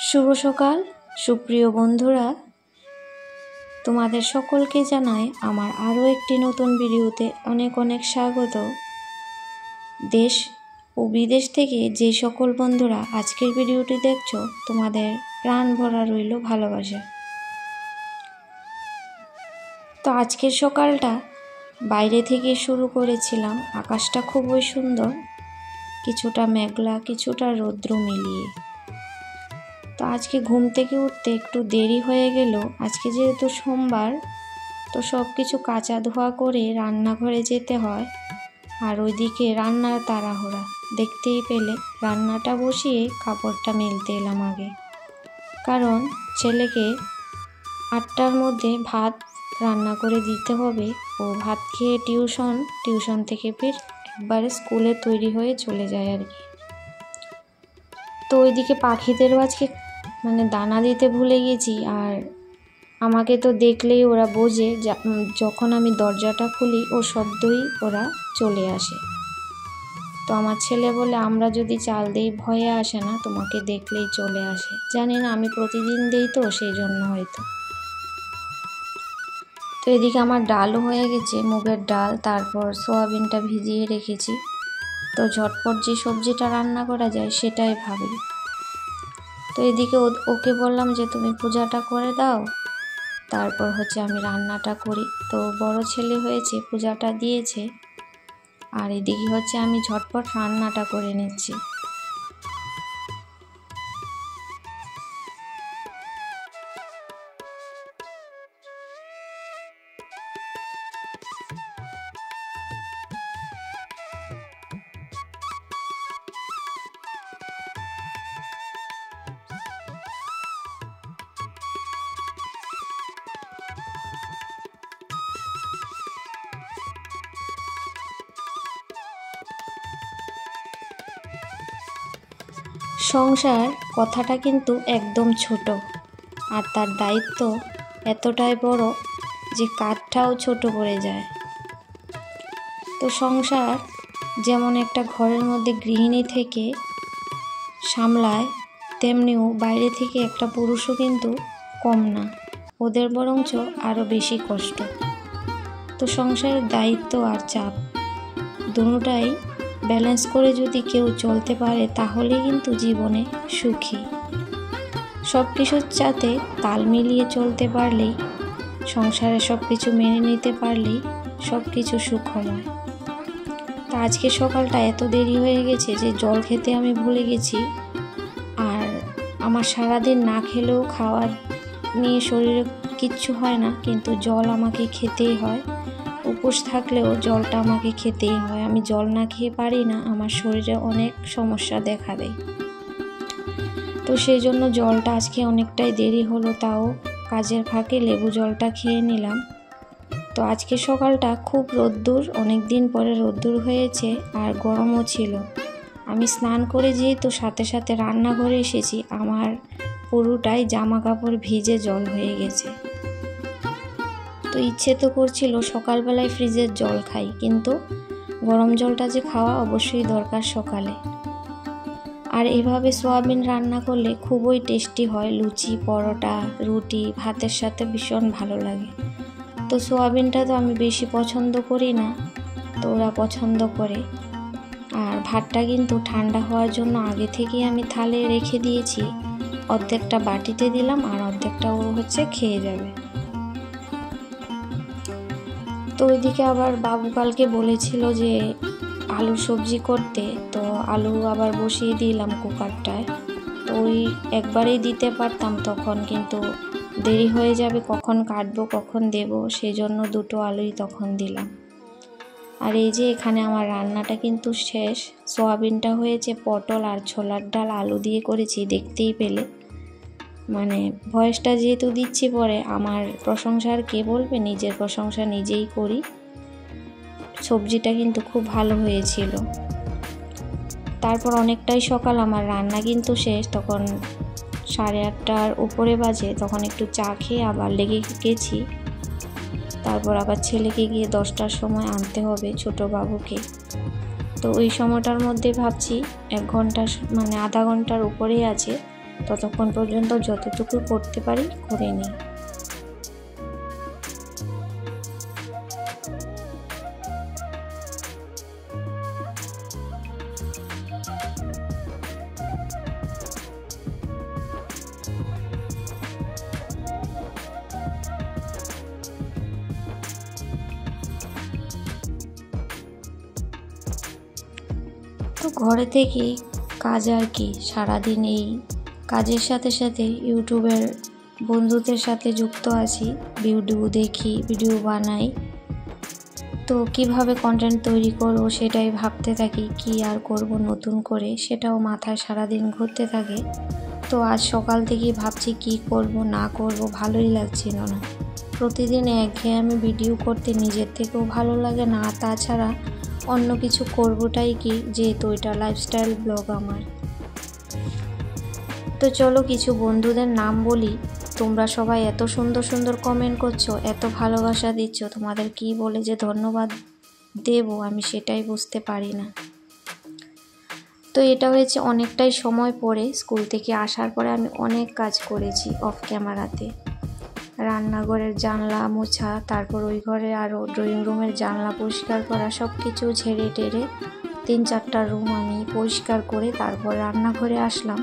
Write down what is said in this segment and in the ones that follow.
শুভ সকাল সুপ্রিয় বন্ধুরা, তোমাদের সকলকে জানাই আমার আরও একটি নতুন ভিডিওতে অনেক অনেক স্বাগত। দেশ ও বিদেশ থেকে যে সকল বন্ধুরা আজকের ভিডিওটি দেখছো, তোমাদের প্রাণ ভরা রইল ভালোবাসা। তো আজকের সকালটা বাইরে থেকে শুরু করেছিলাম। আকাশটা খুবই সুন্দর, কিছুটা মেঘলা কিছুটা রৌদ্র মিলিয়ে। তো আজকে ঘুম থেকে উঠতে একটু দেরি হয়ে গেল। আজকে যেহেতু সোমবার, তো সব কিছু কাচা ধোয়া করে রান্নাঘরে যেতে হয়, আর ওইদিকে রান্নার তাড়াহুড়া। দেখতেই পেলে রান্নাটা বসিয়ে কাপড়টা মেলতে এলাম আগে, কারণ ছেলেকে 8টার মধ্যে ভাত রান্না করে দিতে হবে। ও ভাত খেয়ে টিউশন থেকে ফির একবারে স্কুলে তৈরি হয়ে চলে যায় আর কি। তো ওইদিকে পাখিদেরও আজকে দানা দিতে ভুলে গেছি। আর আমাকে তো দেখলেই ওরা বোঝে, যখন আমি দরজাটা খুলি ও শব্দই ওরা চলে আসে। তো আমার ছেলে বলে, আমরা যদি চাল দিই ভয়ে আসে না, তোমাকে দেখলেই চলে আসে। জানি না, আমি প্রতিদিন দিই তো সেই জন্য হয়তো। তো এদিকে আমার ডালও হয়ে গেছে, মুগের ডাল, তারপর সোয়াবিনটা ভিজিয়ে রেখেছি। তো ঝটপট যে সবজিটা রান্না করা যায় সেটাই ভাবি। তো এদিকে ওকে বললাম যে তুমি পূজাটা করে দাও, তারপর আমি রান্নাটা করি। তো বড় ছেলে হয়েছে, পূজাটা দিয়েছে, আর এদিকে আমি ঝটপট রান্নাটা করে নিচ্ছি। সংসার কথাটা কিন্তু একদম ছোট, আর তার দায়িত্ব এতটাই বড় যে কাঠটাও ছোট পড়ে যায়। তো সংসার যেমন একটা ঘরের মধ্যে গৃহিণী থেকে সামলায়, তেমনিও বাইরে থেকে একটা পুরুষও কিন্তু কম না, ওদের বরঞ্চ আরও বেশি কষ্ট। তো সংসারের দায়িত্ব আর চাপ দুটোটাই ব্যালেন্স করে যদি কেউ চলতে পারে, তাহলে কিন্তু জীবনে সুখী। সব কিছুর সাথে তাল মিলিয়ে চলতে পারলেই, সংসারে সব কিছু মেনে নিতে পারলেই সব কিছু সুখময়। তা আজকে সকালটা এত দেরি হয়ে গেছে যে জল খেতে আমি ভুলে গেছি। আর আমার সারাদিন না খেলেও খাওয়ার নিয়ে শরীরে কিচ্ছু হয় না, কিন্তু জল আমাকে খেতেই হয়। উপোস থাকলেও জলটা আমাকে খেতেই হয়। আমি জল না খেয়ে পারি না, আমার শরীরে অনেক সমস্যা দেখা দেয়। তো সেই জন্য জলটা আজকে অনেকটাই দেরি হলো, তাও কাজের ফাঁকে লেবু জলটা খেয়ে নিলাম। তো আজকে সকালটা খুব রোদ্দুর, অনেক দিন পরে রোদ্দুর হয়েছে, আর গরমও ছিল। আমি স্নান করে যেহেতু সাথে সাথে রান্নাঘরে এসেছি, আমার পুরোটাই জামা কাপড় ভিজে জল হয়ে গেছে। তো ইচ্ছে তো করছিল সকালবেলায় ফ্রিজের জল খাই, কিন্তু গরম জলটা যে খাওয়া অবশ্যই দরকার সকালে। আর এভাবে সোয়াবিন রান্না করলে খুবই টেস্টি হয়। লুচি, পরোটা, রুটি, ভাতের সাথে ভীষণ ভালো লাগে। তো সোয়াবিনটা তো আমি বেশি পছন্দ করি না, তো ওরা পছন্দ করে। আর ভাতটা কিন্তু ঠান্ডা হওয়ার জন্য আগে থেকেই আমি থালে রেখে দিয়েছি। অর্ধেকটা বাটিতে দিলাম, আর অর্ধেকটা ও খেয়ে যাবে। তো ওইদিকে আবার বাবু কালকে বলেছিল যে আলু সবজি করতে, তো আলু আবার বসিয়ে দিলাম কুকারটায়। তো ওই একবারেই দিতে পারতাম তখন, কিন্তু দেরি হয়ে যাবে, কখন কাটবো কখন দেব, সেই জন্য দুটো আলুই তখন দিলাম। আর এই যে এখানে আমার রান্নাটা কিন্তু শেষ। সোয়াবিনটা হয়েছে পটল আর ছোলার ডাল আলু দিয়ে করেছি, দেখতেই পেলে। ভয়েসটা যেহেতু দিচ্ছি পরে, আমার প্রশংসা আর কে বলবে, নিজের প্রশংসা নিজেই করি। সবজিটা কিন্তু খুব ভালো হয়েছিল। তারপর অনেকটাই সকাল, আমার রান্না কিন্তু শেষ। তখন 8:30টার উপরে বাজে। তখন একটু চা খেয়ে আবার লেগে গেছি। তারপর আবার ছেলেকে গিয়ে 10টার সময় আনতে হবে, ছোট বাবুকে। তো ওই সময়টার মধ্যে ভাবছি 1 ঘন্টা আধা ঘন্টার উপরেই আছে, ততক্ষণ পর্যন্ত যতটুকু করতে পারি করে নিই। তো ঘরে থেকেই কাজ আর কি, সারাদিন এই কাজের সাথে সাথে ইউটিউবের বন্ধুদের সাথে যুক্ত আছি, ভিডিও দেখি, ভিডিও বানাই। তো কিভাবে কন্টেন্ট তৈরি করব সেটাই ভাবতে থাকি, কি আর করব নতুন করে, সেটাও মাথায় সারাদিন ঘুরতে থাকে। তো আজ সকাল থেকেই ভাবছি কি করব না করব, ভালোই লাগছিল না। প্রতিদিন একঘেয়েমি ভিডিও করতে নিজের থেকেও ভালো লাগে না, আর তাছাড়া অন্য কিছু করবোটাই কি, যেহেতু এটা লাইফস্টাইল ব্লগ আমার। তো চলো কিছু বন্ধুদের নাম বলি। তোমরা সবাই এত সুন্দর সুন্দর কমেন্ট করছো, এত ভালোবাসা দিচ্ছ, তোমাদের কি বলে যে ধন্যবাদ দেব আমি সেটাই বুঝতে পারি না। তো এটা হয়েছে অনেকটাই সময় পরে, স্কুল থেকে আসার পরে আমি অনেক কাজ করেছি অফ ক্যামেরাতে। রান্নাঘরের জানলা মোছা, তারপর ওই ঘরে আরও ড্রয়িং রুমের জানলা পরিষ্কার করা, সব কিছু ঝেড়ে টেড়ে 3-4টা রুম আমি পরিষ্কার করে তারপর রান্নাঘরে আসলাম।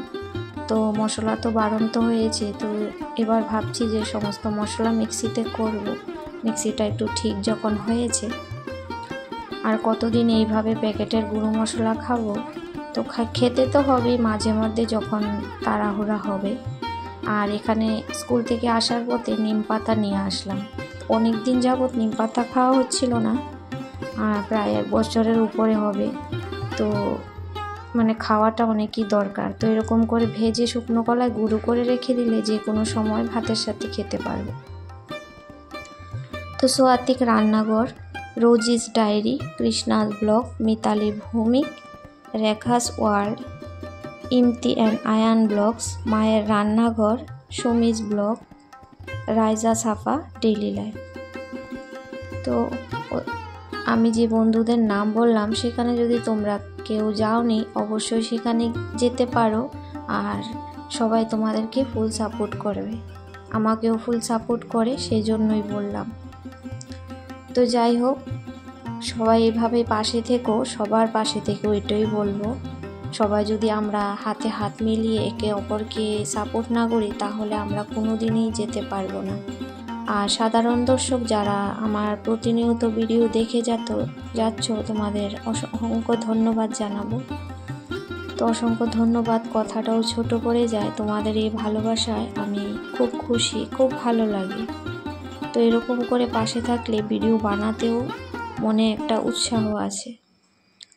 তো মশলা তো বাড়ন্ত হয়েছে, তো এবার ভাবছি যে সমস্ত মশলা মিক্সিতে করব। মিক্সিটা একটু ঠিক যখন হয়েছে, আর কতদিন এইভাবে প্যাকেটের গুঁড়ো মশলা খাবো, তো খেতে তো হবেই মাঝে মধ্যে যখন তাড়াহুড়া হবে। আর এখানে স্কুল থেকে আসার পথে নিম পাতা নিয়ে আসলাম। অনেক দিন যাবৎ নিম পাতা খাওয়া হচ্ছিল না, প্রায় 1 বছরের উপরে হবে। তো মানে খাওয়াটা অনেকই দরকার। তো এরকম করে ভেজে শুকনো কলায় গুঁড়ো করে রেখে দিলে যে কোনো সময় ভাতের সাথে খেতে পারবে। তো সোয়াতিক রান্নাঘর, Rosie's diary, Krishna's blog, Mitali Bhowmik, Rekha's world, Imti and Ayan blogs, মায়ের রান্নাঘর, Sumi's blog, Raiza Safa daily life. তো আমি যে বন্ধুদের নাম বললাম সেখানে যদি তোমরা কেউ যাওনি অবশ্যই সেখানে যেতে পারো, আর সবাই তোমাদেরকে ফুল সাপোর্ট করবে, আমাকেও ফুল সাপোর্ট করে, সেই জন্যই বললাম। তো যাই হোক, সবাই এভাবে পাশে থেকো, সবার পাশে থেকো, এটাই বলবো। সবাই যদি আমরা হাতে হাত মিলিয়ে একে অপরকে সাপোর্ট না করি তাহলে আমরা কোনো দিনই যেতে পারবো না। আর সাধারণ দর্শক যারা আমার প্রতিনিয়ত ভিডিও দেখে যাচ্ছ তোমাদের অসংখ্য ধন্যবাদ জানাবো। তো অসংখ্য ধন্যবাদ কথাটাও ছোট পড়ে যায়, তোমাদের এই ভালোবাসায় আমি খুব খুশি, খুব ভালো লাগে। তো এরকম করে পাশে থাকলে ভিডিও বানাতেও মনে একটা উৎসাহ আছে।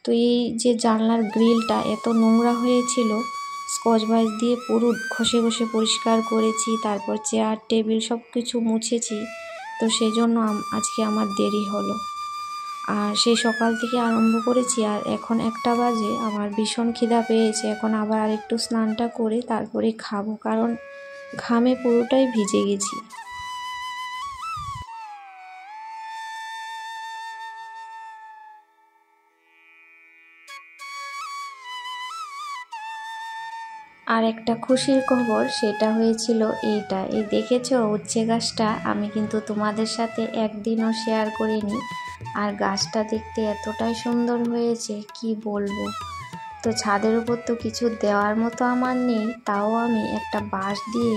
তো এই যে জানলার গ্রিলটা এত নোংরা হয়েছিল, স্কচ ব্রাইট দিয়ে পুরো ঘষে ঘষে পরিষ্কার করেছি, তারপর চেয়ার টেবিল সব কিছু মুছেছি। তো সেই জন্য আজকে আমার দেরি হলো, আর সেই সকাল থেকে আরম্ভ করেছি, আর এখন 1টা বাজে। আমার ভীষণ খিদা পেয়েছে, এখন আবার আরেকটু স্নানটা করে তারপরে খাবো, কারণ ঘামে পুরোটাই ভিজে গেছি। আর একটা খুশির খবর, সেটা হয়েছিল এইটা, এই দেখেছো উচ্ছে গাছটা আমি কিন্তু তোমাদের সাথে একদিনও শেয়ার করিনি, আর গাছটা দেখতে এতটাই সুন্দর হয়েছে কি বলবো। তো ছাদের উপর তো কিছু দেওয়ার মতো আমার নেই, তাও আমি একটা বাঁশ দিয়ে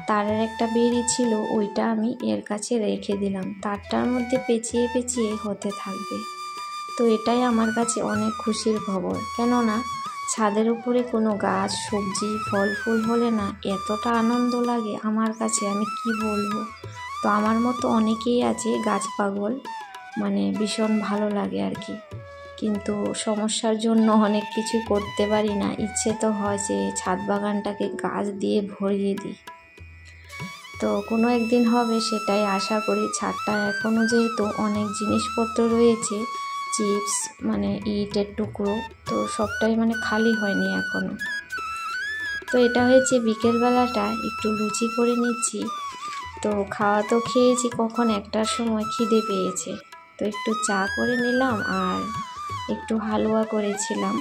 তারের একটা বেড়ি ছিল, ওইটা আমি এর কাছে রেখে দিলাম, তারটার মধ্যে পেঁচিয়ে পেঁচিয়ে হতে থাকবে। তো এটাই আমার কাছে অনেক খুশির খবর, কেননা ছাদের উপরে কোনো গাছ, সবজি, ফল ফুল হলে না এতটা আনন্দ লাগে আমার কাছে, আমি কি বলবো। তো আমার মতো অনেকেই আছে গাছ পাগল, মানে ভীষণ ভালো লাগে আর কি, কিন্তু সমস্যার জন্য অনেক কিছু করতে পারি না। ইচ্ছে তো হয় যে ছাদ বাগানটাকে গাছ দিয়ে ভরিয়ে দিই, তো কোনো একদিন হবে সেটাই আশা করি। ছাদটা এখনও যেহেতু অনেক জিনিসপত্র রয়েছে, চিপস মানে ইটের টুকরো, তো সবটাই মানে খালি হয়নি এখনও। তো এটা হয়েছে বিকেলবেলাটা, একটু লুচি করে নিচ্ছি। তো খাওয়া তো খেয়েছি কখন 1টার সময়, খিদে পেয়েছে, তো একটু চা করে নিলাম আর একটু হালুয়া করেছিলাম।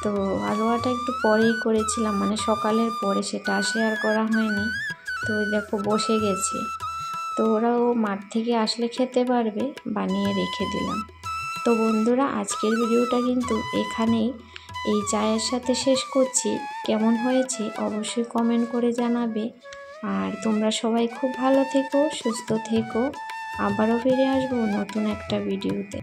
তো হালুয়াটা একটু পরেই করেছিলাম, মানে সকালের পরে, সেটা শেয়ার করা হয়নি। তো ওই দেখো বসে গেছে, তো ওরাও মাঠ থেকে আসলে খেতে পারবে, বানিয়ে রেখে দিলাম। তো বন্ধুরা, আজকের ভিডিওটা কিন্তু এখানেই এই চায়ের সাথে শেষ করছি। কেমন হয়েছে অবশ্যই কমেন্ট করে জানাবে। আর তোমরা সবাই খুব ভালো থেকো, সুস্থ থেকো। আবারও ফিরে আসবো নতুন একটা ভিডিওতে।